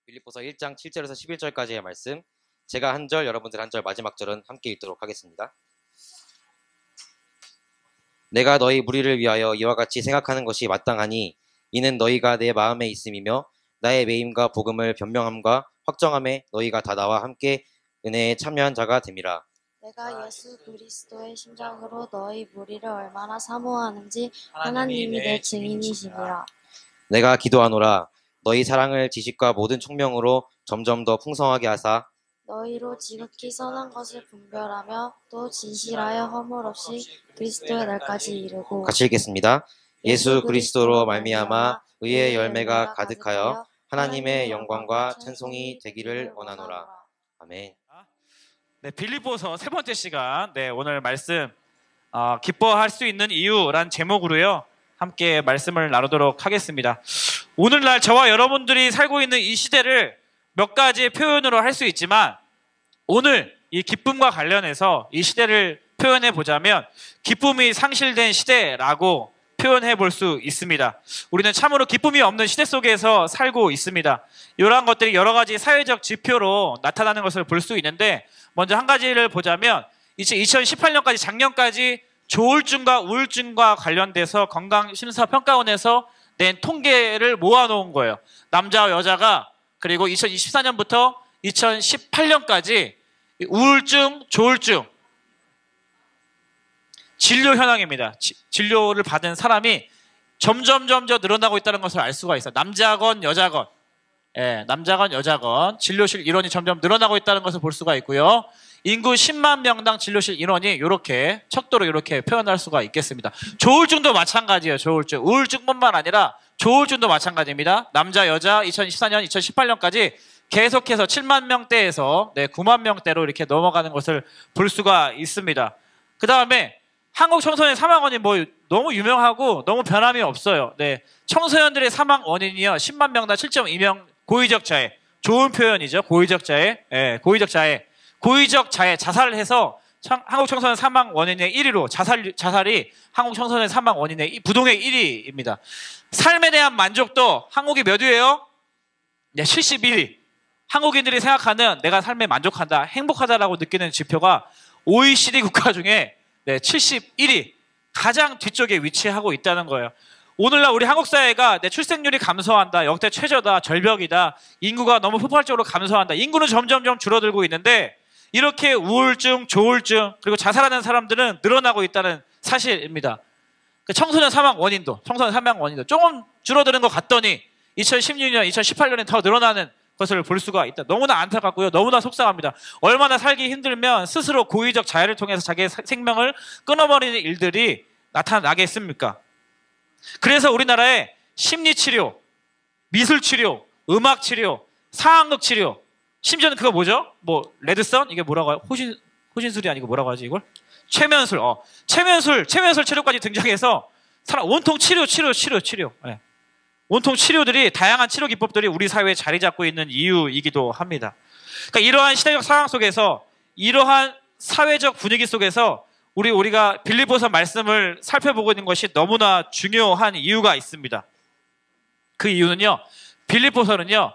빌립보서 1장 7절에서 11절까지의 말씀, 제가 한 절, 여러분들 한 절, 마지막 절은 함께 읽도록 하겠습니다. 내가 너희 무리를 위하여 이와 같이 생각하는 것이 마땅하니 이는 너희가 내 마음에 있음이며 나의 매임과 복음을 변명함과 확정함에 너희가 다 나와 함께 은혜에 참여한 자가 됨이라. 내가 예수 그리스도의 심장으로 너희 무리를 얼마나 사모하는지 하나님이 내 증인이시니라. 내가 기도하노라. 너희 사랑을 지식과 모든 총명으로 점점 더 풍성하게 하사 너희로 지극히 선한 것을 분별하며 또 진실하여 허물 없이 그리스도의 날까지 이르고. 같이 읽겠습니다. 예수 그리스도로 말미암아 의의 열매가 가득하여 하나님의 영광과 찬송이 되기를 원하노라. 아멘. 네, 빌립보서 세 번째 시간, 오늘 말씀 기뻐할 수 있는 이유란 제목으로요 함께 말씀을 나누도록 하겠습니다. 오늘날 저와 여러분들이 살고 있는 이 시대를 몇 가지 표현으로 할 수 있지만, 오늘 이 기쁨과 관련해서 이 시대를 표현해 보자면 기쁨이 상실된 시대라고 표현해 볼 수 있습니다. 우리는 참으로 기쁨이 없는 시대 속에서 살고 있습니다. 이러한 것들이 여러 가지 사회적 지표로 나타나는 것을 볼 수 있는데, 먼저 한 가지를 보자면 2018년까지 작년까지 조울증과 우울증과 관련돼서 건강심사평가원에서 낸 통계를 모아놓은 거예요. 남자와 여자가, 그리고 2024년부터 2018년까지 우울증, 조울증 진료 현황입니다. 진료를 받은 사람이 점점 늘어나고 있다는 것을 알 수가 있어요. 남자건 여자건, 남자건 여자건 진료실 인원이 점점 늘어나고 있다는 것을 볼 수가 있고요. 인구 10만 명당 진료실 인원이 이렇게 척도로 이렇게 표현할 수가 있겠습니다. 조울증도 마찬가지예요. 조울증, 우울증뿐만 아니라 조울증도 마찬가지입니다. 남자, 여자 2014년, 2018년까지 계속해서 7만 명대에서 9만 명대로 이렇게 넘어가는 것을 볼 수가 있습니다. 그 다음에 한국 청소년 사망 원인 너무 유명하고 너무 변함이 없어요. 청소년들의 사망 원인이요 10만 명당 7.2명 고의적 자해. 좋은 표현이죠. 고의적 자해. 고의적 자해, 자살을 해서 한국 청소년 사망 원인의 1위로 자살이 한국 청소년 사망 원인의 부동의 1위입니다. 삶에 대한 만족도 한국이 몇 위예요? 71위. 한국인들이 생각하는 내가 삶에 만족한다, 행복하다라고 느끼는 지표가 OECD 국가 중에 71위, 가장 뒤쪽에 위치하고 있다는 거예요. 오늘날 우리 한국 사회가 출생률이 감소한다, 역대 최저다, 절벽이다, 인구가 너무 폭발적으로 감소한다, 인구는 점점 줄어들고 있는데 이렇게 우울증, 조울증, 그리고 자살하는 사람들은 늘어나고 있다는 사실입니다. 청소년 사망 원인도 조금 줄어드는 것 같더니 2016년, 2018년에 더 늘어나는 것을 볼 수가 있다. 너무나 안타깝고요. 너무나 속상합니다. 얼마나 살기 힘들면 스스로 고의적 자해를 통해서 자기의 생명을 끊어버리는 일들이 나타나겠습니까? 그래서 우리나라에 심리치료, 미술치료, 음악치료, 상황극치료, 심지어는 그거 뭐죠? 레드선? 이게 뭐라고 해요? 호신술이 아니고 뭐라고 하지 이걸? 최면술. 최면술 치료까지 등장해서 온통 치료. 온통 치료들이, 다양한 치료 기법들이 우리 사회에 자리 잡고 있는 이유이기도 합니다. 그러니까 이러한 시대적 상황 속에서, 이러한 사회적 분위기 속에서 우리가 빌립보서 말씀을 살펴보고 있는 것이 너무나 중요한 이유가 있습니다. 그 이유는요, 빌립보서는요,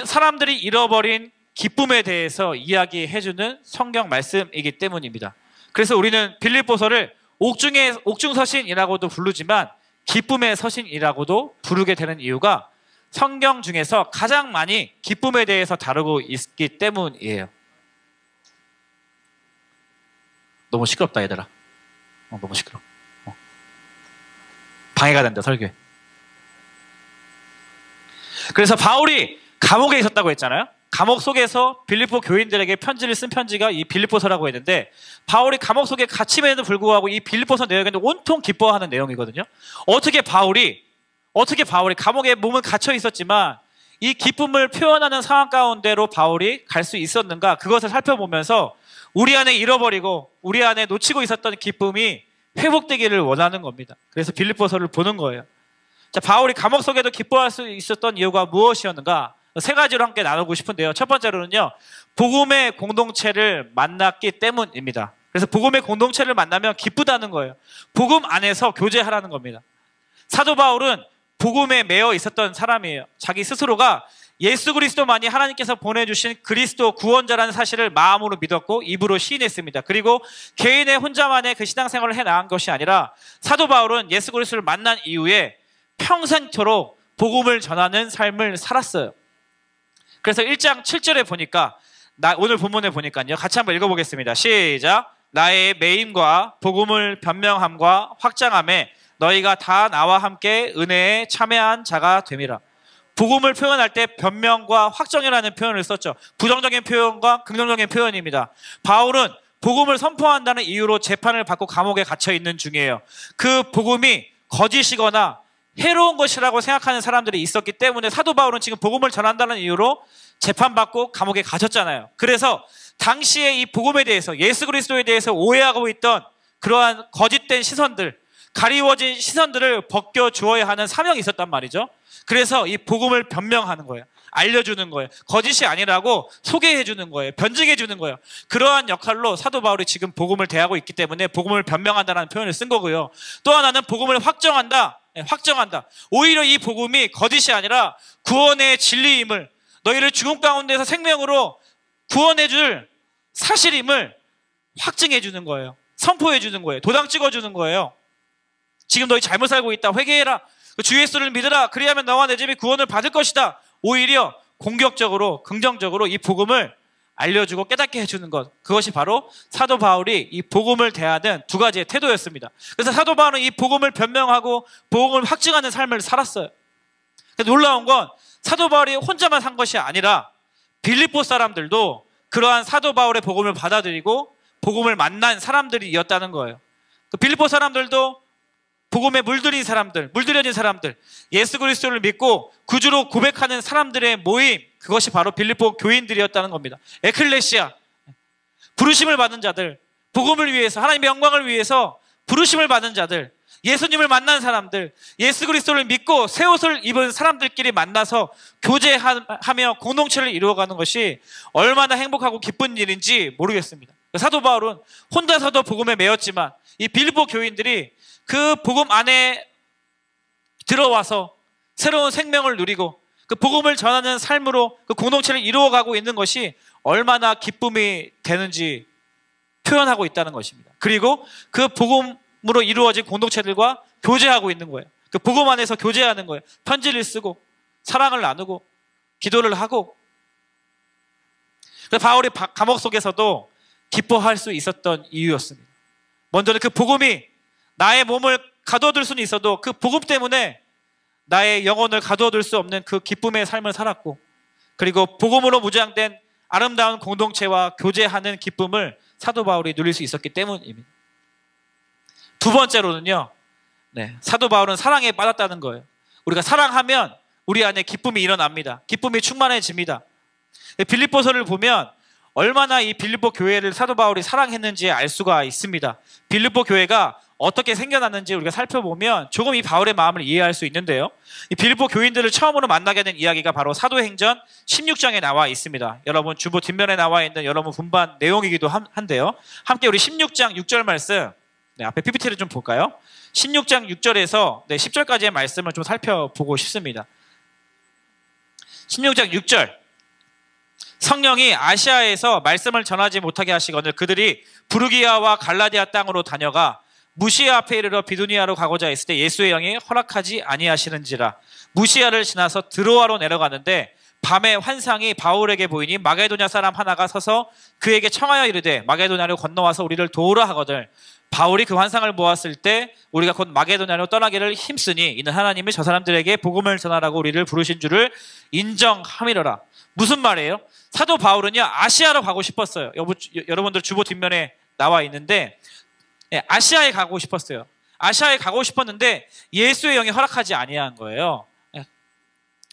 사람들이 잃어버린 기쁨에 대해서 이야기해주는 성경 말씀이기 때문입니다. 그래서 우리는 빌립보서를 옥중서신이라고도 부르지만 기쁨의 서신이라고도 부르게 되는 이유가 성경 중에서 가장 많이 기쁨에 대해서 다루고 있기 때문이에요. 너무 시끄럽다 얘들아. 너무 시끄러워. 방해가 된다 설교에. 그래서 바울이 감옥에 있었다고 했잖아요. 감옥 속에서 빌립보 교인들에게 편지를 쓴 편지가 이 빌립보서라고 했는데, 바울이 감옥 속에 갇힘에도 불구하고 이 빌립보서 내용은 온통 기뻐하는 내용이거든요. 어떻게 바울이 감옥에 몸은 갇혀 있었지만 이 기쁨을 표현하는 상황 가운데로 바울이 갈 수 있었는가, 그것을 살펴보면서 우리 안에 잃어버리고 우리 안에 놓치고 있었던 기쁨이 회복되기를 원하는 겁니다. 그래서 빌립보서를 보는 거예요. 자, 바울이 감옥 속에도 기뻐할 수 있었던 이유가 무엇이었는가? 세 가지로 함께 나누고 싶은데요. 첫 번째로는요, 복음의 공동체를 만났기 때문입니다. 그래서 복음의 공동체를 만나면 기쁘다는 거예요. 복음 안에서 교제하라는 겁니다. 사도 바울은 복음에 매여 있었던 사람이에요. 자기 스스로가 예수 그리스도만이 하나님께서 보내주신 그리스도 구원자라는 사실을 마음으로 믿었고 입으로 시인했습니다. 그리고 개인의 혼자만의 그 신앙생활을 해나간 것이 아니라 사도 바울은 예수 그리스도를 만난 이후에 평생토록 복음을 전하는 삶을 살았어요. 그래서 1장 7절에 보니까 오늘 본문에 보니까요. 같이 한번 읽어보겠습니다. 시작. 나의 매임과 복음을 변명함과 확장함에 너희가 다 나와 함께 은혜에 참여한 자가 됨이라. 복음을 표현할 때 변명과 확정이라는 표현을 썼죠. 부정적인 표현과 긍정적인 표현입니다. 바울은 복음을 선포한다는 이유로 재판을 받고 감옥에 갇혀 있는 중이에요. 그 복음이 거짓이거나 해로운 것이라고 생각하는 사람들이 있었기 때문에 사도 바울은 지금 복음을 전한다는 이유로 재판받고 감옥에 갇혔잖아요. 그래서 당시에 이 복음에 대해서, 예수 그리스도에 대해서 오해하고 있던 그러한 거짓된 시선들, 가리워진 시선들을 벗겨주어야 하는 사명이 있었단 말이죠. 그래서 이 복음을 변명하는 거예요. 알려주는 거예요. 거짓이 아니라고 소개해주는 거예요. 변증해주는 거예요. 그러한 역할로 사도 바울이 지금 복음을 대하고 있기 때문에 복음을 변명한다는 표현을 쓴 거고요. 또 하나는 복음을 확정한다. 확정한다. 오히려 이 복음이 거짓이 아니라 구원의 진리임을, 너희를 죽음 가운데서 생명으로 구원해줄 사실임을 확증해주는 거예요. 선포해주는 거예요. 도장 찍어주는 거예요. 지금 너희 잘못 살고 있다. 회개해라. 주 예수를 믿으라. 그리하면 너와 내 집이 구원을 받을 것이다. 오히려 공격적으로, 긍정적으로 이 복음을 알려주고 깨닫게 해주는 것. 그것이 바로 사도 바울이 이 복음을 대하는 두 가지의 태도였습니다. 그래서 사도 바울은 이 복음을 변명하고 복음을 확증하는 삶을 살았어요. 놀라운 건 사도 바울이 혼자만 산 것이 아니라 빌립보 사람들도 그러한 사도 바울의 복음을 받아들이고 복음을 만난 사람들이었다는 거예요. 빌립보 사람들도 복음에 물들여진 사람들, 예수 그리스도를 믿고 구주로 고백하는 사람들의 모임, 그것이 바로 빌립보 교인들이었다는 겁니다. 에클레시아, 부르심을 받은 자들, 복음을 위해서, 하나님의 영광을 위해서 부르심을 받은 자들, 예수님을 만난 사람들, 예수 그리스도를 믿고 새 옷을 입은 사람들끼리 만나서 교제하며 공동체를 이루어가는 것이 얼마나 행복하고 기쁜 일인지 모르겠습니다. 사도 바울은 혼자서도 복음에 매였지만 이 빌립보 교인들이 그 복음 안에 들어와서 새로운 생명을 누리고 그 복음을 전하는 삶으로 그 공동체를 이루어가고 있는 것이 얼마나 기쁨이 되는지 표현하고 있다는 것입니다. 그리고 그 복음으로 이루어진 공동체들과 교제하고 있는 거예요. 그 복음 안에서 교제하는 거예요. 편지를 쓰고 사랑을 나누고 기도를 하고. 그래서 바울이 감옥 속에서도 기뻐할 수 있었던 이유였습니다. 먼저는 그 복음이 나의 몸을 가둬둘 수는 있어도 그 복음 때문에 나의 영혼을 가둬둘 수 없는 그 기쁨의 삶을 살았고, 그리고 복음으로 무장된 아름다운 공동체와 교제하는 기쁨을 사도 바울이 누릴 수 있었기 때문입니다. 두 번째로는요, 사도 바울은 사랑에 빠졌다는 거예요. 우리가 사랑하면 우리 안에 기쁨이 일어납니다. 기쁨이 충만해집니다. 빌립보서를 보면 얼마나 이 빌립보 교회를 사도 바울이 사랑했는지 알 수가 있습니다. 빌립보 교회가 어떻게 생겨났는지 우리가 살펴보면 조금 이 바울의 마음을 이해할 수 있는데요. 이 빌립보 교인들을 처음으로 만나게 된 이야기가 바로 사도행전 16장에 나와 있습니다. 여러분 주보 뒷면에 나와 있는 여러분 분반 내용이기도 한데요. 함께 우리 16장 6절 말씀, 앞에 PPT를 좀 볼까요? 16장 6절에서 10절까지의 말씀을 좀 살펴보고 싶습니다. 16장 6절. 성령이 아시아에서 말씀을 전하지 못하게 하시거늘 그들이 부르기아와 갈라디아 땅으로 다녀가 무시아 앞에 이르러 비두니아로 가고자 했을 때 예수의 영이 허락하지 아니하시는지라. 무시아를 지나서 드로아로 내려가는데 밤에 환상이 바울에게 보이니 마게도냐 사람 하나가 서서 그에게 청하여 이르되 마게도냐로 건너와서 우리를 도우라 하거늘 바울이 그 환상을 보았을 때 우리가 곧 마게도냐로 떠나기를 힘쓰니 이는 하나님이 저 사람들에게 복음을 전하라고 우리를 부르신 줄을 인정함이로라. 무슨 말이에요? 사도 바울은요 아시아로 가고 싶었어요. 여러분들 주보 뒷면에 나와 있는데 아시아에 가고 싶었어요. 아시아에 가고 싶었는데 예수의 영이 허락하지 아니한 거예요.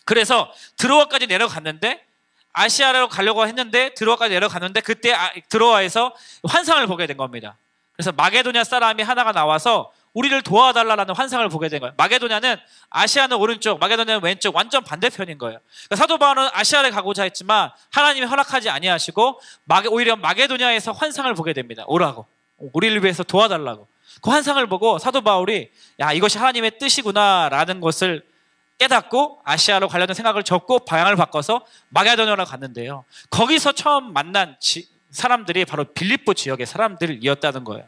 그래서 드로아까지 내려갔는데 아시아로 가려고 했는데 드로아까지 내려갔는데 그때 드로아에서 환상을 보게 된 겁니다. 그래서 마게도냐 사람이 하나가 나와서 우리를 도와달라는 환상을 보게 된 거예요. 마게도냐는 아시아는 오른쪽, 마게도냐는 왼쪽, 완전 반대편인 거예요. 그러니까 사도 바울은 아시아를 가고자 했지만 하나님이 허락하지 아니하시고 오히려 마게도냐에서 환상을 보게 됩니다. 오라고, 우리를 위해서 도와달라고. 그 환상을 보고 사도 바울이 야 이것이 하나님의 뜻이구나라는 것을 깨닫고 아시아로 가려는 생각을 접고 방향을 바꿔서 마게도냐로 갔는데요. 거기서 처음 만난 사람들이 바로 빌립보 지역의 사람들이었다는 거예요.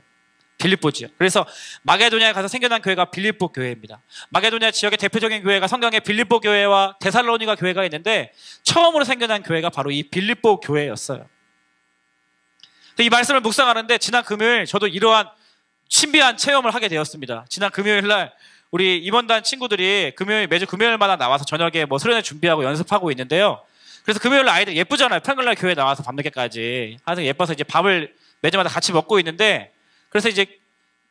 빌립보 지역. 그래서 마게도냐에 가서 생겨난 교회가 빌립보 교회입니다. 마게도냐 지역의 대표적인 교회가 성경에 빌립보 교회와 데살로니가 교회가 있는데 처음으로 생겨난 교회가 바로 이 빌립보 교회였어요. 이 말씀을 묵상하는데 지난 금요일 저도 이러한 신비한 체험을 하게 되었습니다. 지난 금요일 날 우리 임원단 친구들이 매주 금요일마다 나와서 저녁에 뭐 수련회 준비하고 연습하고 있는데요. 그래서 금요일 날 아이들 예쁘잖아요. 평일날 교회 나와서 밤늦게까지. 하여튼 예뻐서 이제 밥을 매주마다 같이 먹고 있는데 그래서 이제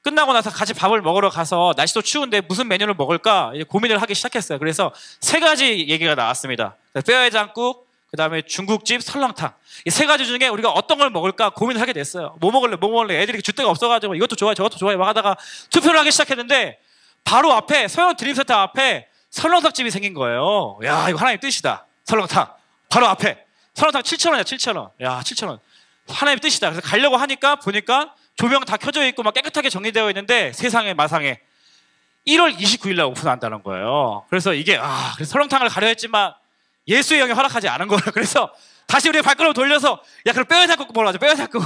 끝나고 나서 같이 밥을 먹으러 가서 날씨도 추운데 무슨 메뉴를 먹을까 이제 고민을 하기 시작했어요. 그래서 세 가지 얘기가 나왔습니다. 뼈해장국, 그 다음에 중국집, 설렁탕. 이 세 가지 중에 우리가 어떤 걸 먹을까 고민을 하게 됐어요. 뭐 먹을래? 애들이 줏대가 없어가지고 이것도 좋아해, 저것도 좋아해 막 하다가 투표를 하기 시작했는데 바로 앞에 서현 드림센터 앞에 설렁탕집이 생긴 거예요. 야, 이거 하나님 뜻이다. 설렁탕. 바로 앞에. 설렁탕 7,000원이야, 7,000원. 야, 7,000원. 하나님 뜻이다. 그래서 가려고 하니까 보니까 조명 다 켜져 있고 막 깨끗하게 정리되어 있는데 세상에 마상에 1월 29일 날 오픈한다는 거예요. 그래서 이게 그래서 설렁탕을 가려 했지만 예수의 영이 허락하지 않은 거예요. 그래서 다시 우리 발걸음을 돌려서 야, 그럼 뼈해장국 먹으러 가자. 뼈해장국.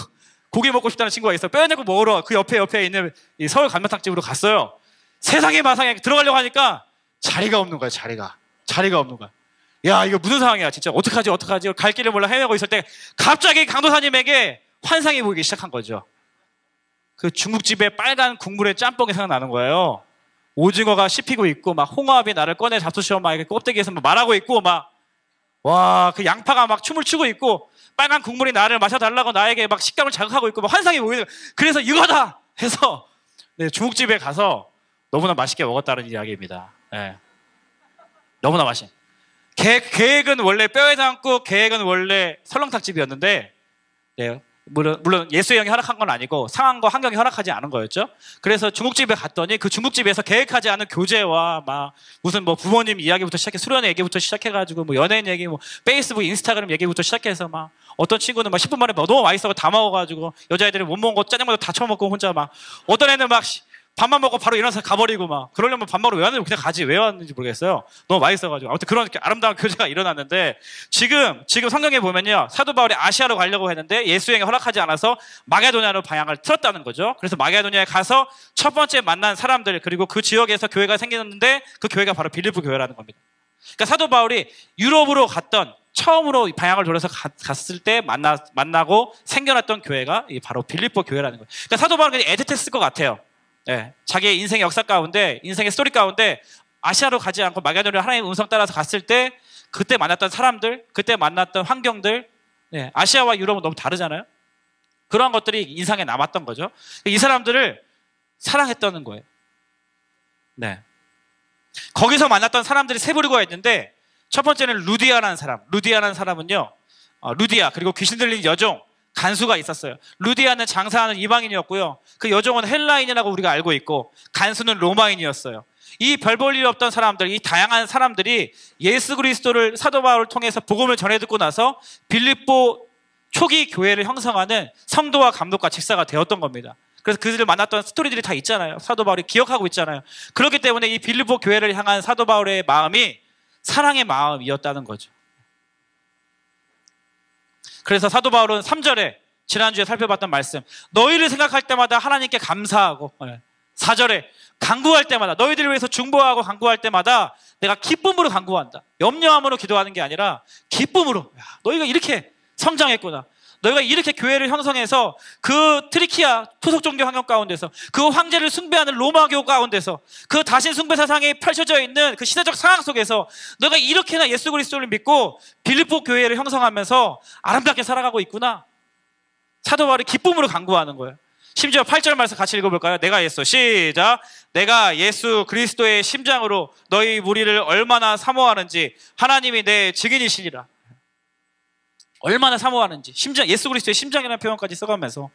고기 먹고 싶다는 친구가 있어. 뼈해장국 먹으러 그 옆에 있는 이 서울 감자탕집으로 갔어요. 세상에 마상에 들어가려고 하니까 자리가 없는 거야. 자리가 없는 거야. 야, 이거 무슨 상황이야 진짜. 어떡하지 갈 길을 몰라 헤매고 있을 때 갑자기 강도사님에게 환상이 보이기 시작한 거죠. 그 중국집에 빨간 국물에 짬뽕이 생각나는 거예요. 오징어가 씹히고 있고 막 홍합이 나를 꺼내 잡수셔 막 이렇게 껍데기에서 막 말하고 있고 막 와, 그 양파가 막 춤을 추고 있고 빨간 국물이 나를 마셔달라고 나에게 막 식감을 자극하고 있고 막 환상이 보이는 거예요. 그래서 이거다 해서 중국집에 가서 너무나 맛있게 먹었다는 이야기입니다. 네. 너무나 맛있. 계획은 원래 뼈해장국, 계획은 원래 설렁탕집이었는데 네. 물론 예수의 영이 허락한 건 아니고 상황과 환경이 허락하지 않은 거였죠. 그래서 중국집에 갔더니 그 중국집에서 계획하지 않은 교제와 막 무슨 뭐 부모님 이야기부터 시작해 수련회 얘기부터 시작해가지고 뭐 연예인 얘기, 뭐 페이스북, 인스타그램 얘기부터 시작해서 막 어떤 친구는 막 10분 만에 너무 맛있어서 다 먹어가지고 여자애들이 못 먹은 거 짜장면도 다 처먹고 혼자 막 어떤 애는 막 밥만 먹고 바로 일어나서 가버리고 막 그러려면 밥 먹으러 왜 왔는지 그냥 가지 왜 왔는지 모르겠어요. 너무 맛있어가지고 아무튼 그런 아름다운 교제가 일어났는데 지금 성경에 보면요 사도 바울이 아시아로 가려고 했는데 예수행이 허락하지 않아서 마게도냐로 방향을 틀었다는 거죠. 그래서 마게도냐에 가서 첫 번째 만난 사람들 그리고 그 지역에서 교회가 생겼는데 그 교회가 바로 빌립보 교회라는 겁니다. 그러니까 사도 바울이 유럽으로 갔던 처음으로 방향을 돌려서 갔을 때 만나고 생겨났던 교회가 바로 빌립보 교회라는 거예요. 그러니까 사도 바울은 애틋했을 것 같아요. 네, 자기의 인생의 역사 가운데, 인생의 스토리 가운데 아시아로 가지 않고 마게도냐로 하나님의 음성 따라서 갔을 때 그때 만났던 사람들, 그때 만났던 환경들, 네, 아시아와 유럽은 너무 다르잖아요. 그런 것들이 인상에 남았던 거죠. 이 사람들을 사랑했다는 거예요. 네. 거기서 만났던 사람들이 세 부류가 있는데 첫 번째는 루디아라는 사람. 루디아라는 사람은요, 루디아 그리고 귀신 들린 여종 간수가 있었어요. 루디아는 장사하는 이방인이었고요. 그 여종은 헬라인이라고 우리가 알고 있고 간수는 로마인이었어요. 이 별 볼 일 없던 사람들, 이 다양한 사람들이 예수 그리스도를 사도 바울을 통해서 복음을 전해 듣고 나서 빌립보 초기 교회를 형성하는 성도와 감독과 집사가 되었던 겁니다. 그래서 그들을 만났던 스토리들이 다 있잖아요. 사도 바울이 기억하고 있잖아요. 그렇기 때문에 이 빌립보 교회를 향한 사도 바울의 마음이 사랑의 마음이었다는 거죠. 그래서 사도 바울은 3절에 지난주에 살펴봤던 말씀 너희를 생각할 때마다 하나님께 감사하고 4절에 간구할 때마다 너희들을 위해서 중보하고 간구할 때마다 내가 기쁨으로 간구한다. 염려함으로 기도하는 게 아니라 기쁨으로 너희가 이렇게 성장했구나. 너희가 이렇게 교회를 형성해서 그 트리키아 토속 종교 환경 가운데서 그 황제를 숭배하는 로마교 가운데서 그 다신 숭배 사상이 펼쳐져 있는 그 시대적 상황 속에서 너희가 이렇게나 예수 그리스도를 믿고 빌립보 교회를 형성하면서 아름답게 살아가고 있구나. 사도 바울이 기쁨으로 간구하는 거예요. 심지어 8절 말씀 같이 읽어볼까요? 내가 시작. 내가 예수 그리스도의 심장으로 너희 무리를 얼마나 사모하는지 하나님이 내 증인이시니라. 얼마나 사모하는지 심장, 예수 그리스도의 심장이라는 표현까지 써가면서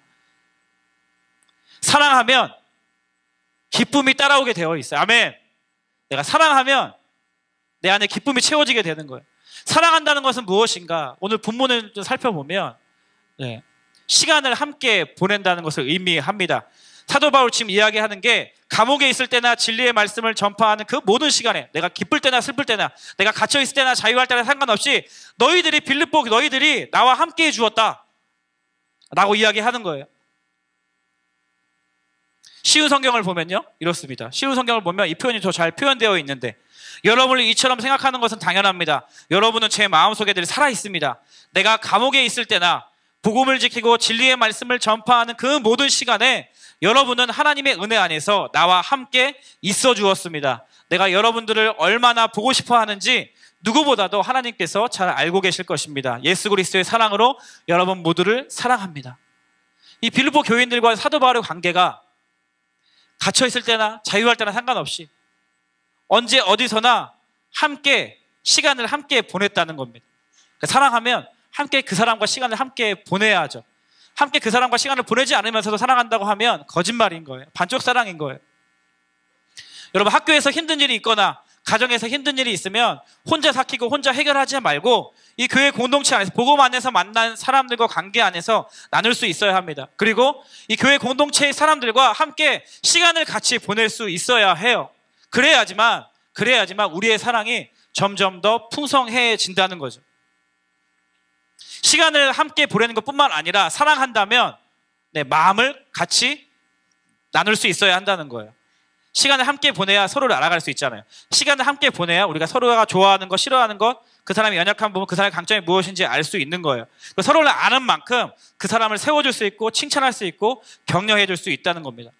사랑하면 기쁨이 따라오게 되어 있어요. 아멘. 내가 사랑하면 내 안에 기쁨이 채워지게 되는 거예요. 사랑한다는 것은 무엇인가? 오늘 본문을 좀 살펴보면 시간을 함께 보낸다는 것을 의미합니다. 사도 바울 지금 이야기하는 게 감옥에 있을 때나 진리의 말씀을 전파하는 그 모든 시간에 내가 기쁠 때나 슬플 때나 내가 갇혀 있을 때나 자유할 때나 상관없이 너희들이 빌립보 너희들이 나와 함께 해 주었다 라고 이야기하는 거예요. 쉬운 성경을 보면요 이렇습니다. 쉬운 성경을 보면 이 표현이 더 잘 표현되어 있는데 여러분을 이처럼 생각하는 것은 당연합니다. 여러분은 제 마음속에 늘 살아있습니다. 내가 감옥에 있을 때나 복음을 지키고 진리의 말씀을 전파하는 그 모든 시간에 여러분은 하나님의 은혜 안에서 나와 함께 있어 주었습니다. 내가 여러분들을 얼마나 보고 싶어 하는지 누구보다도 하나님께서 잘 알고 계실 것입니다. 예수 그리스도의 사랑으로 여러분 모두를 사랑합니다. 이 빌립보 교인들과 사도 바울의 관계가 갇혀 있을 때나 자유할 때나 상관없이 언제 어디서나 함께 시간을 함께 보냈다는 겁니다. 그러니까 사랑하면 함께 그 사람과 시간을 함께 보내야 하죠. 함께 그 사람과 시간을 보내지 않으면서도 사랑한다고 하면 거짓말인 거예요. 반쪽 사랑인 거예요. 여러분 학교에서 힘든 일이 있거나 가정에서 힘든 일이 있으면 혼자 삭히고 혼자 해결하지 말고 이 교회 공동체 안에서 복음 안에서 만난 사람들과 관계 안에서 나눌 수 있어야 합니다. 그리고 이 교회 공동체의 사람들과 함께 시간을 같이 보낼 수 있어야 해요. 그래야지만 우리의 사랑이 점점 더 풍성해진다는 거죠. 시간을 함께 보내는 것뿐만 아니라 사랑한다면 마음을 같이 나눌 수 있어야 한다는 거예요. 시간을 함께 보내야 서로를 알아갈 수 있잖아요. 시간을 함께 보내야 우리가 서로가 좋아하는 것, 싫어하는 것, 그 사람의 연약한 부분, 그 사람의 강점이 무엇인지 알 수 있는 거예요. 서로를 아는 만큼 그 사람을 세워줄 수 있고 칭찬할 수 있고 격려해줄 수 있다는 겁니다.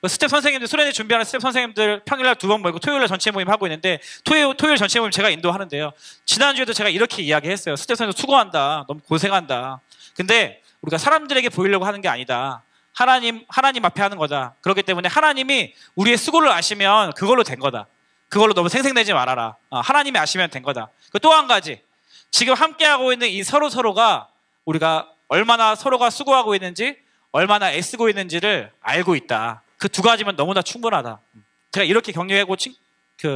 스텝 선생님들, 수련회 준비하는 스텝 선생님들 평일날 2번 모이고 토요일날 전체 모임 하고 있는데 토요일 전체 모임 제가 인도하는데요. 지난주에도 제가 이렇게 이야기했어요. 스텝 선생님 수고한다. 너무 고생한다. 근데 우리가 사람들에게 보이려고 하는 게 아니다. 하나님 앞에 하는 거다. 그렇기 때문에 하나님이 우리의 수고를 아시면 그걸로 된 거다. 그걸로 너무 생색내지 말아라. 하나님이 아시면 된 거다. 또 한 가지. 지금 함께하고 있는 이 서로가 우리가 얼마나 서로가 수고하고 있는지 얼마나 애쓰고 있는지를 알고 있다. 그 2가지면 너무나 충분하다. 제가 이렇게 격려하고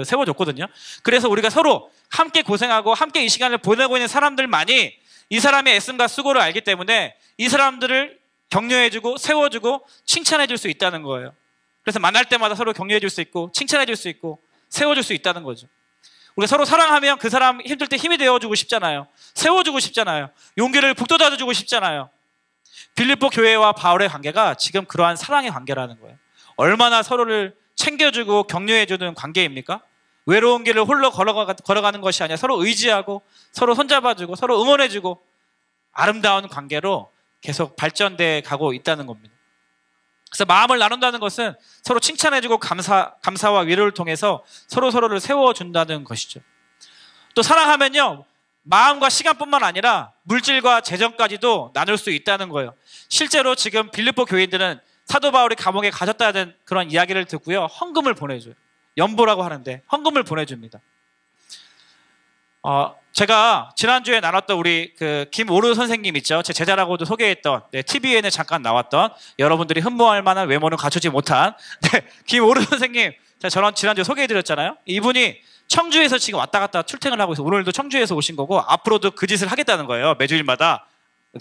세워줬거든요. 그래서 우리가 서로 함께 고생하고 함께 이 시간을 보내고 있는 사람들만이 이 사람의 애씀과 수고를 알기 때문에 이 사람들을 격려해주고 세워주고 칭찬해줄 수 있다는 거예요. 그래서 만날 때마다 서로 격려해줄 수 있고 칭찬해줄 수 있고 세워줄 수 있다는 거죠. 우리가 서로 사랑하면 그 사람 힘들 때 힘이 되어주고 싶잖아요. 세워주고 싶잖아요. 용기를 북돋아주고 싶잖아요. 빌립보 교회와 바울의 관계가 지금 그러한 사랑의 관계라는 거예요. 얼마나 서로를 챙겨주고 격려해주는 관계입니까? 외로운 길을 홀로 걸어가는 것이 아니라 서로 의지하고 서로 손잡아주고 서로 응원해주고 아름다운 관계로 계속 발전돼 가고 있다는 겁니다. 그래서 마음을 나눈다는 것은 서로 칭찬해주고 감사와 위로를 통해서 서로를 세워준다는 것이죠. 또 사랑하면요, 마음과 시간뿐만 아니라 물질과 재정까지도 나눌 수 있다는 거예요. 실제로 지금 빌립보 교인들은 사도 바울이 감옥에 갇혔다는 그런 이야기를 듣고요, 헌금을 보내줘요. 연보라고 하는데 헌금을 보내줍니다. 제가 지난주에 나눴던 우리 김오르 선생님 있죠. 제 제자라고도 소개했던, TVN에 잠깐 나왔던, 여러분들이 흠모할 만한 외모는 갖추지 못한 김오르 선생님, 제가 지난주에 소개해드렸잖아요. 이분이 청주에서 지금 왔다 갔다 출퇴근을 하고 있어요. 오늘도 청주에서 오신 거고 앞으로도 그 짓을 하겠다는 거예요. 매주일마다.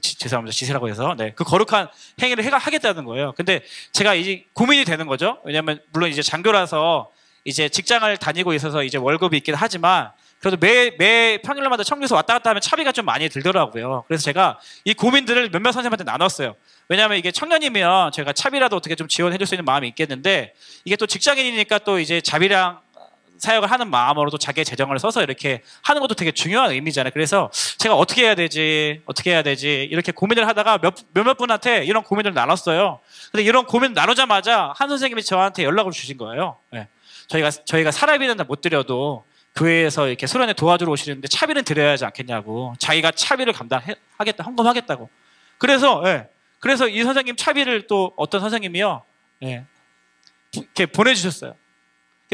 죄송합니다. 짓이라고 해서. 그 거룩한 행위를 하겠다는 거예요. 근데 제가 이제 고민이 되는 거죠. 왜냐면 물론 이제 장교라서 이제 직장을 다니고 있어서 이제 월급이 있긴 하지만 그래도 매 평일마다 청주에서 왔다 갔다 하면 차비가 좀 많이 들더라고요. 그래서 제가 이 고민들을 몇몇 선생님한테 나눴어요. 왜냐하면 이게 청년이면 제가 차비라도 어떻게 좀 지원해 줄 수 있는 마음이 있겠는데 이게 또 직장인이니까 또 이제 자비랑 사역을 하는 마음으로도 자기의 재정을 써서 이렇게 하는 것도 되게 중요한 의미잖아요. 그래서 제가 어떻게 해야 되지 이렇게 고민을 하다가 몇몇 분한테 이런 고민을 나눴어요. 근데 이런 고민을 나누자마자 한 선생님이 저한테 연락을 주신 거예요. 저희가 사례비는 못 드려도 교회에서 이렇게 수련회 도와주러 오시는데 차비는 드려야 하지 않겠냐고. 자기가 차비를 감당하겠다, 헌금하겠다고. 그래서 이 선생님 차비를 또 어떤 선생님이요, 이렇게 보내주셨어요.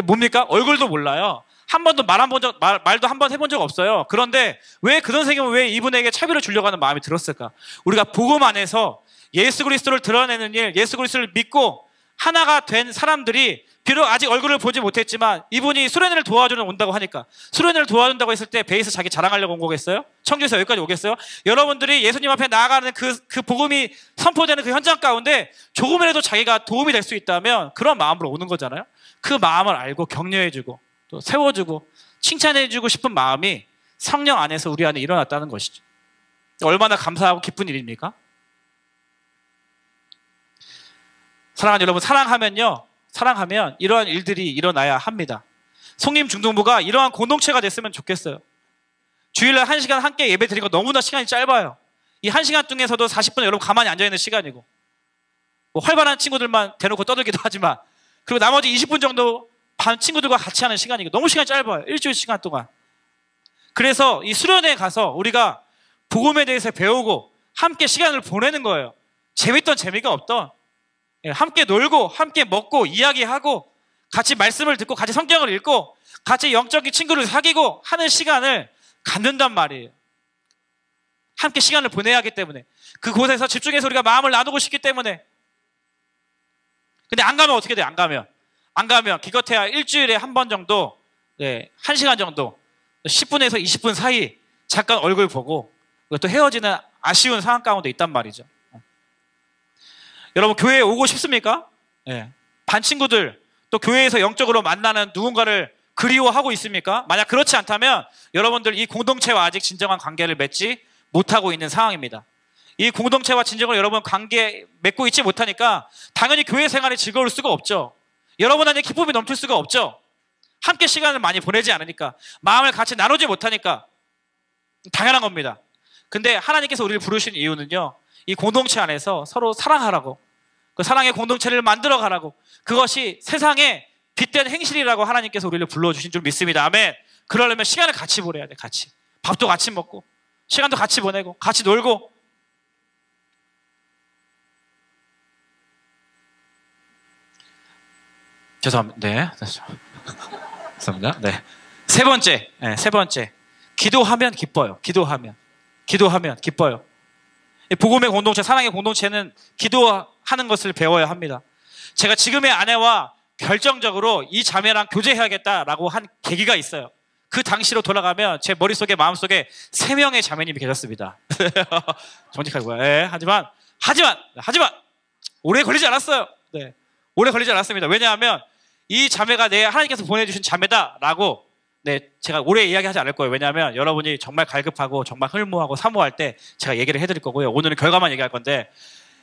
뭡니까? 얼굴도 몰라요. 한 번도 말도 한 번 해본 적 없어요. 그런데 왜 그 선생님은 왜 이분에게 차비를 주려고 하는 마음이 들었을까? 우리가 복음 안에서 예수 그리스도를 드러내는 일, 예수 그리스도를 믿고 하나가 된 사람들이 비록 아직 얼굴을 보지 못했지만 이분이 수련회를 도와주러 온다고 하니까, 수련회를 도와준다고 했을 때 베이스 자기 자랑하려고 온 거겠어요? 청주에서 여기까지 오겠어요? 여러분들이 예수님 앞에 나아가는 그 복음이 선포되는 그 현장 가운데 조금이라도 자기가 도움이 될 수 있다면 그런 마음으로 오는 거잖아요. 그 마음을 알고 격려해주고 또 세워주고 칭찬해주고 싶은 마음이 성령 안에서 우리 안에 일어났다는 것이죠. 얼마나 감사하고 기쁜 일입니까? 사랑하는 여러분, 사랑하면 이러한 일들이 일어나야 합니다. 송림 중등부가 이러한 공동체가 됐으면 좋겠어요. 주일날 1시간 함께 예배 드리고 너무나 시간이 짧아요. 이 1시간 중에서도 40분 여러분 가만히 앉아있는 시간이고, 뭐 활발한 친구들만 대놓고 떠들기도 하지만, 그리고 나머지 20분 정도 반 친구들과 같이 하는 시간이고 너무 시간이 짧아요. 일주일 시간 동안. 그래서 이 수련회에 가서 우리가 복음에 대해서 배우고 함께 시간을 보내는 거예요. 재밌던 재미가 없던, 함께 놀고 함께 먹고 이야기하고 같이 말씀을 듣고 같이 성경을 읽고 같이 영적인 친구를 사귀고 하는 시간을 갖는단 말이에요. 함께 시간을 보내야 하기 때문에, 그곳에서 집중해서 우리가 마음을 나누고 싶기 때문에. 근데 안 가면 어떻게 돼요? 안 가면 기껏해야 일주일에 한 번 정도, 1시간 정도, 10분에서 20분 사이 잠깐 얼굴 보고 또 헤어지는 아쉬운 상황 가운데 있단 말이죠. 여러분, 교회에 오고 싶습니까? 반 친구들, 또 교회에서 영적으로 만나는 누군가를 그리워하고 있습니까? 만약 그렇지 않다면 여러분들 이 공동체와 아직 진정한 관계를 맺지 못하고 있는 상황입니다. 이 공동체와 진정을 여러분 관계 맺고 있지 못하니까 당연히 교회 생활이 즐거울 수가 없죠. 여러분 안에 기쁨이 넘칠 수가 없죠. 함께 시간을 많이 보내지 않으니까, 마음을 같이 나누지 못하니까 당연한 겁니다. 근데 하나님께서 우리를 부르신 이유는요, 이 공동체 안에서 서로 사랑하라고, 그 사랑의 공동체를 만들어 가라고, 그것이 세상에 빛된 행실이라고 하나님께서 우리를 불러주신 줄 믿습니다. 아멘. 그러려면 시간을 같이 보내야 돼. 같이 밥도 같이 먹고 시간도 같이 보내고 같이 놀고. 죄송합니다. 네, 죄송합니다. 네. 세 번째, 기도하면 기뻐요. 기도하면 기뻐요. 복음의 공동체, 사랑의 공동체는 기도하는 것을 배워야 합니다. 제가 지금의 아내와 결정적으로 이 자매랑 교제해야겠다라고 한 계기가 있어요. 그 당시로 돌아가면 제 머릿속에, 마음속에 3명의 자매님이 계셨습니다. 정직하게 뭐야? 하지만 오래 걸리지 않았어요. 네, 오래 걸리지 않았습니다. 왜냐하면 이 자매가 하나님께서 보내주신 자매다라고, 제가 오래 이야기하지 않을 거예요. 왜냐하면 여러분이 정말 갈급하고 정말 흘무하고 사모할 때 제가 얘기를 해드릴 거고요. 오늘은 결과만 얘기할 건데,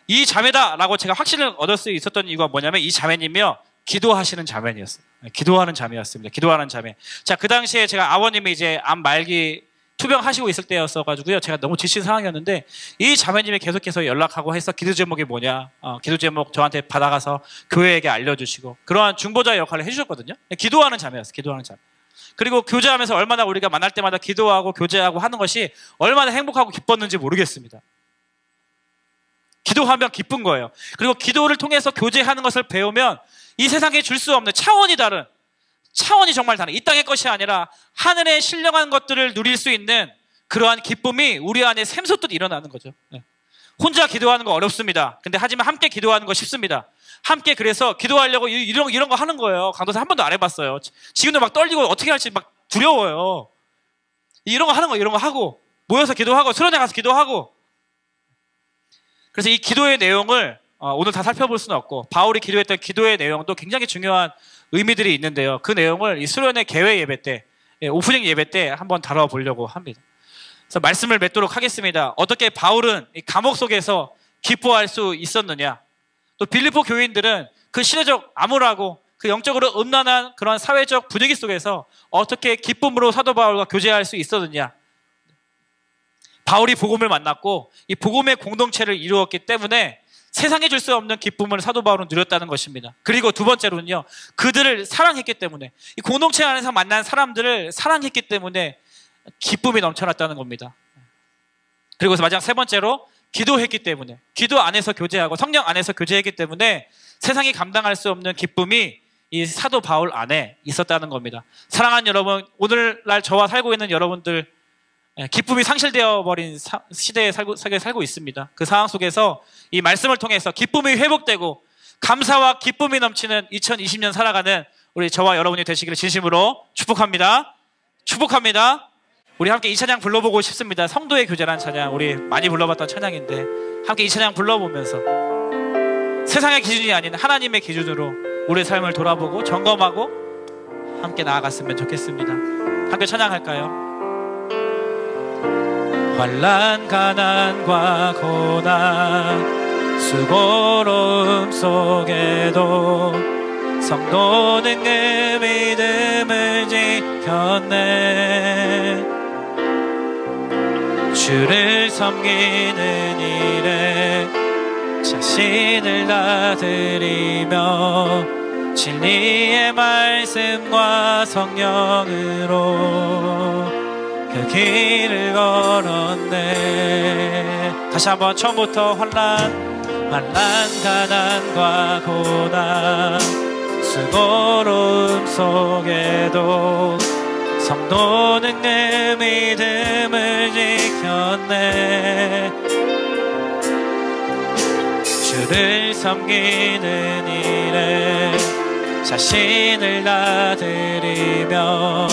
이 자매다라고 제가 확신을 얻을 수 있었던 이유가 뭐냐면, 이 자매님이요, 기도하시는 자매였어요. 기도하는 자매였습니다. 기도하는 자매. 자, 그 당시에 제가 아버님이 이제 암 말기 투병하시고 있을 때였어가지고요, 제가 너무 지친 상황이었는데, 이 자매님이 계속해서 연락하고 해서 기도 제목이 뭐냐, 기도 제목 저한테 받아가서 교회에게 알려주시고 그러한 중보자 역할을 해주셨거든요. 기도하는 자매였어요. 기도하는 자매. 그리고 교제하면서 얼마나 우리가 만날 때마다 기도하고 교제하고 하는 것이 얼마나 행복하고 기뻤는지 모르겠습니다. 기도하면 기쁜 거예요. 그리고 기도를 통해서 교제하는 것을 배우면 이 세상에 줄 수 없는 차원이 정말 다른, 이 땅의 것이 아니라 하늘의 신령한 것들을 누릴 수 있는 그러한 기쁨이 우리 안에 샘솟듯 일어나는 거죠. 혼자 기도하는 거 어렵습니다. 근데 하지만 함께 기도하는 거 쉽습니다. 함께, 그래서 기도하려고 이런 거 하는 거예요. 강도사 한 번도 안 해봤어요. 지금도 막 떨리고 어떻게 할지 막 두려워요. 이런 거 하고 모여서 기도하고 수련회 가서 기도하고. 그래서 이 기도의 내용을 오늘 다 살펴볼 수는 없고, 바울이 기도했던 기도의 내용도 굉장히 중요한 의미들이 있는데요. 그 내용을 이 수련회 개회 예배 때, 오프닝 예배 때 한번 다뤄보려고 합니다. 그래서 말씀을 맺도록 하겠습니다. 어떻게 바울은 이 감옥 속에서 기뻐할 수 있었느냐, 또 빌립보 교인들은 그 시대적 암울하고 그 영적으로 음란한 그런 사회적 분위기 속에서 어떻게 기쁨으로 사도 바울과 교제할 수 있었느냐. 바울이 복음을 만났고 이 복음의 공동체를 이루었기 때문에 세상에 줄 수 없는 기쁨을 사도 바울은 누렸다는 것입니다. 그리고 두 번째로는요, 그들을 사랑했기 때문에, 이 공동체 안에서 만난 사람들을 사랑했기 때문에 기쁨이 넘쳐났다는 겁니다. 그리고 마지막 세 번째로 기도했기 때문에, 기도 안에서 교제하고 성령 안에서 교제했기 때문에 세상이 감당할 수 없는 기쁨이 이 사도 바울 안에 있었다는 겁니다. 사랑하는 여러분, 오늘날 저와 살고 있는 여러분들, 기쁨이 상실되어 버린 시대에 살고 있습니다. 그 상황 속에서 이 말씀을 통해서 기쁨이 회복되고 감사와 기쁨이 넘치는 2020년 살아가는 우리 저와 여러분이 되시기를 진심으로 축복합니다. 축복합니다. 우리 함께 이 찬양 불러보고 싶습니다. 성도의 교제라는 찬양, 우리 많이 불러봤던 찬양인데 함께 이 찬양 불러보면서 세상의 기준이 아닌 하나님의 기준으로 우리의 삶을 돌아보고 점검하고 함께 나아갔으면 좋겠습니다. 함께 찬양할까요? 환난, 가난과 고난, 수고로움 속에도 성도는 그 믿음을 지켰네. 주를 섬기는 일에 자신을 다 드리며 진리의 말씀과 성령으로 그 길을 걸었네. 다시 한번 처음부터 환난, 가난과 고난, 수고로움 속에도 성도는 그 믿음을 지켰네. 주를 섬기는 일에 자신을 다 드리며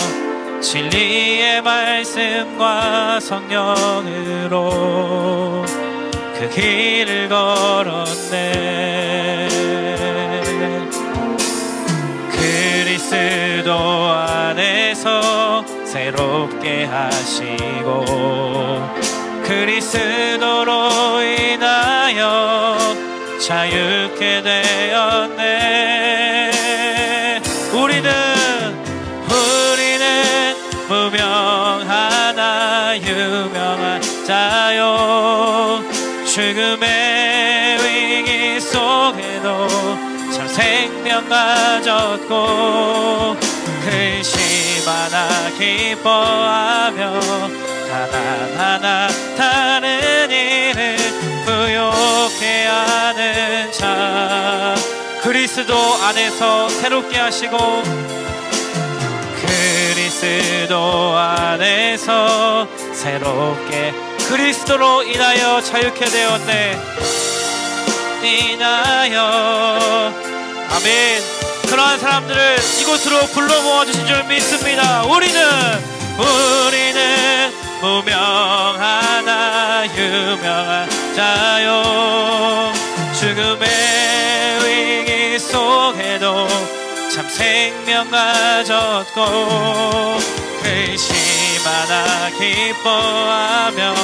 진리의 말씀과 성령으로 그 길을 걸었네. 그리스도 안에서 새롭게 하시고 그리스도로 인하여 자유케 되었네. 우리는 무명하나 유명한 자요. 죽음의 위기 속에도 참 생명 가졌고 근심하나 기뻐하며 가난하나 다른 일을 부욕해 하는 자. 그리스도 안에서 새롭게 하시고 그리스도 안에서 새롭게 그리스도로 인하여 자유케 되었네. 인하여 아멘. 그러한 사람들을 이곳으로 불러 모아주신 줄 믿습니다. 우리는 무명하나 유명한 자요. 죽음의 위기 속에도 참 생명 가졌고 근심하나 기뻐하며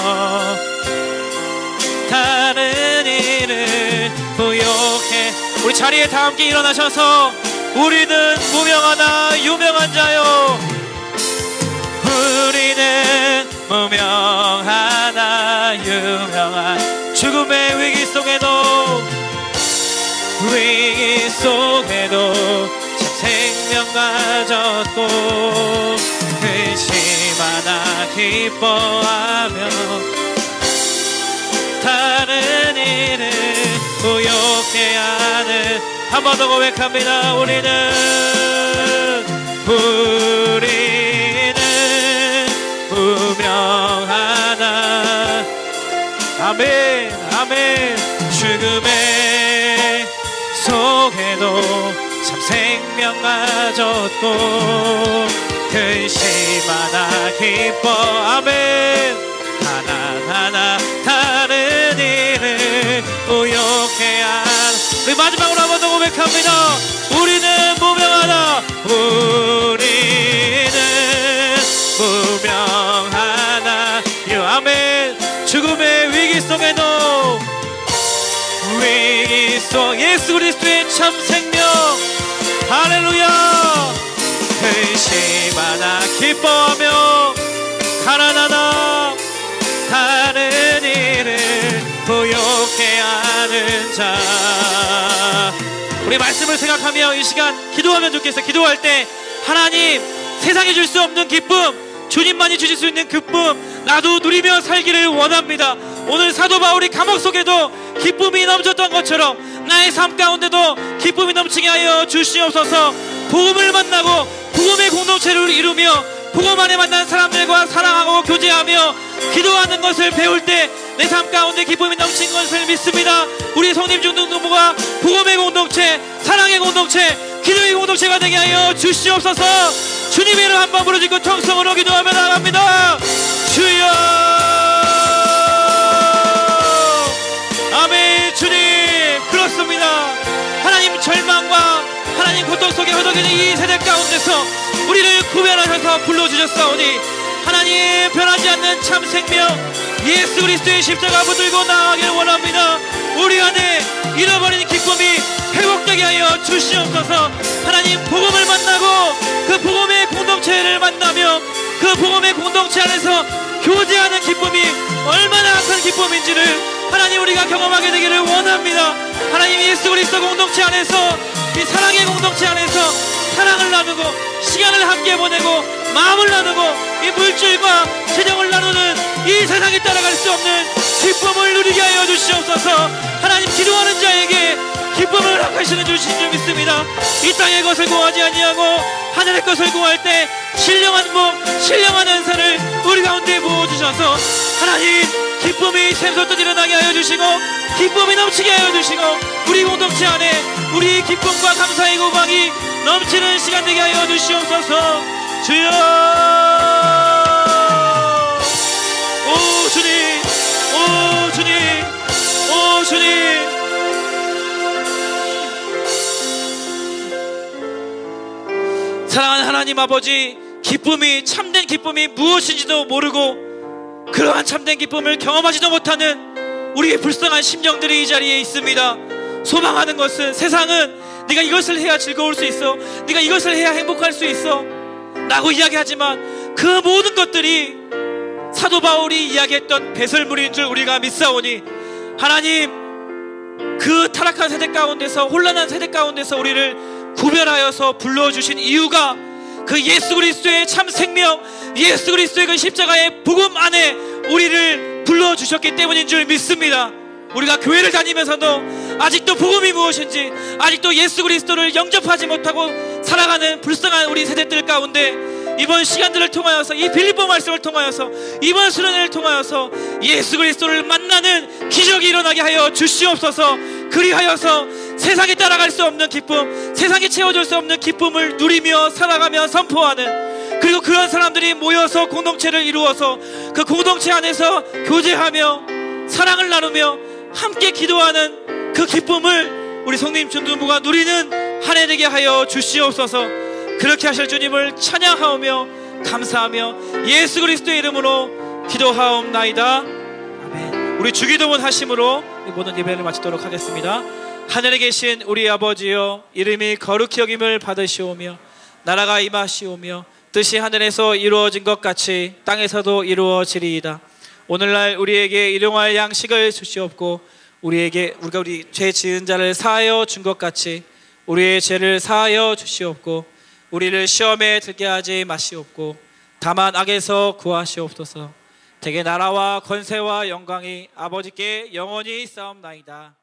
다른 일을 부욕해. 우리 자리에 다 함께 일어나셔서 우리는 무명하나 유명한 자요. 우리는 무명하나 유명한 죽음의 위기 속에도 생명 가졌고 근심하나 기뻐하며 다른 일을 부욕해 하는. 한 번 더 고백합니다. 우리는 무명하나 아멘 아멘. 죽음의 속에도 참 생명 가졌고 근심하나 기뻐 아멘. 하나하나 다른 일을 부욕해 한. 우리 마지막으로 한 번 더 고백합니다. 우리는 무명하나 무명하나 아멘. 죽음의 위기 속에도 위기 속 예수 그리스도의 참 생명 할렐루야. 근심하나 기뻐하며 가난하나 다른 일을 부욕해 하는 자. 우리 말씀을 생각하며 이 시간 기도하면 좋겠어요. 기도할 때 하나님 세상에 줄 수 없는 기쁨 주님만이 주실 수 있는 기쁨 나도 누리며 살기를 원합니다. 오늘 사도 바울이 감옥 속에도 기쁨이 넘쳤던 것처럼 나의 삶 가운데도 기쁨이 넘치게 하여 주시옵소서. 복음을 만나고 복음의 공동체를 이루며 복음 안에 만난 사람들과 사랑하고 교제하며 기도하는 것을 배울 때 내 삶 가운데 기쁨이 넘친 것을 믿습니다. 우리 성림 중등부가 복음의 공동체, 사랑의 공동체, 기도의 공동체가 되게 하여 주시옵소서. 주님의 이름 한번 부르짖고 통성으로 기도하며 나아갑니다. 주여, 아멘. 주님, 그렇습니다. 하나님 절망과 하나님 고통 속에 허덕이는 이 세대 가운데서 우리를 구별하셔서 불러주셨사오니 하나님 변하지 않는 참 생명 예수 그리스도의 십자가 붙들고 나아가기를 원합니다. 우리 안에 잃어버린 기쁨이 회복되게 하여 주시옵소서. 하나님 복음을 만나고 그 복음의 공동체를 만나며 그 복음의 공동체 안에서 교제하는 기쁨이 얼마나 큰 기쁨인지를 하나님 우리가 경험하게 되기를 원합니다. 하나님 예수 그리스도 공동체 안에서 이 사랑의 공동체 안에서 사랑을 나누고 시간을 함께 보내고 마음을 나누고 이 물질과 재정을 나누는 이 세상에 따라갈 수 없는 기쁨을 누리게 하여 주시옵소서. 하나님 기도하는 자에게 기쁨을 허락하시는 주신 줄 믿습니다. 이 땅의 것을 구하지 아니하고 하늘의 것을 구할 때 신령한 복, 신령한 은사를 우리 가운데 부어주셔서 하나님 기쁨이 샘솟듯 일어나게 하여 주시고 기쁨이 넘치게 하여 주시고 우리 공동체 안에 우리 기쁨과 감사의 고방이 넘치는 시간 되게 하여 주시옵소서. 주여, 오 주님, 오 주님, 오 주님. 사랑하는 하나님 아버지, 기쁨이 참된 기쁨이 무엇인지도 모르고 그러한 참된 기쁨을 경험하지도 못하는 우리의 불쌍한 심령들이 이 자리에 있습니다. 소망하는 것은 세상은 네가 이것을 해야 즐거울 수 있어, 네가 이것을 해야 행복할 수 있어 라고 이야기하지만 그 모든 것들이 사도 바울이 이야기했던 배설물인 줄 우리가 믿사오니 하나님 그 타락한 세대 가운데서 혼란한 세대 가운데서 우리를 구별하여서 불러주신 이유가 그 예수 그리스도의 참 생명, 예수 그리스도의 그 십자가의 복음 안에 우리를 불러주셨기 때문인 줄 믿습니다. 우리가 교회를 다니면서도 아직도 복음이 무엇인지, 아직도 예수 그리스도를 영접하지 못하고 살아가는 불쌍한 우리 세대들 가운데 이번 시간들을 통하여서, 이 빌립보 말씀을 통하여서, 이번 수련회를 통하여서 예수 그리스도를 만나는 기적이 일어나게 하여 주시옵소서. 그리하여서 세상에 따라갈 수 없는 기쁨, 세상에 채워줄 수 없는 기쁨을 누리며 살아가며 선포하는, 그리고 그런 사람들이 모여서 공동체를 이루어서 그 공동체 안에서 교제하며 사랑을 나누며 함께 기도하는 그 기쁨을 우리 성림 중등부가 누리는 한 해 되게 하여 주시옵소서. 그렇게 하실 주님을 찬양하오며 감사하며 예수 그리스도의 이름으로 기도하옵나이다. 아멘. 우리 주기도문 하심으로 이 모든 예배를 마치도록 하겠습니다. 하늘에 계신 우리 아버지여, 이름이 거룩히 여김을 받으시오며 나라가 임하시오며 뜻이 하늘에서 이루어진 것 같이 땅에서도 이루어지리이다. 오늘날 우리에게 일용할 양식을 주시옵고 우리가 우리 죄 지은 자를 사하여 준 것 같이 우리의 죄를 사하여 주시옵고 우리를 시험에 들게 하지 마시옵고 다만 악에서 구하시옵소서. 대개 나라와 권세와 영광이 아버지께 영원히 있사옵나이다.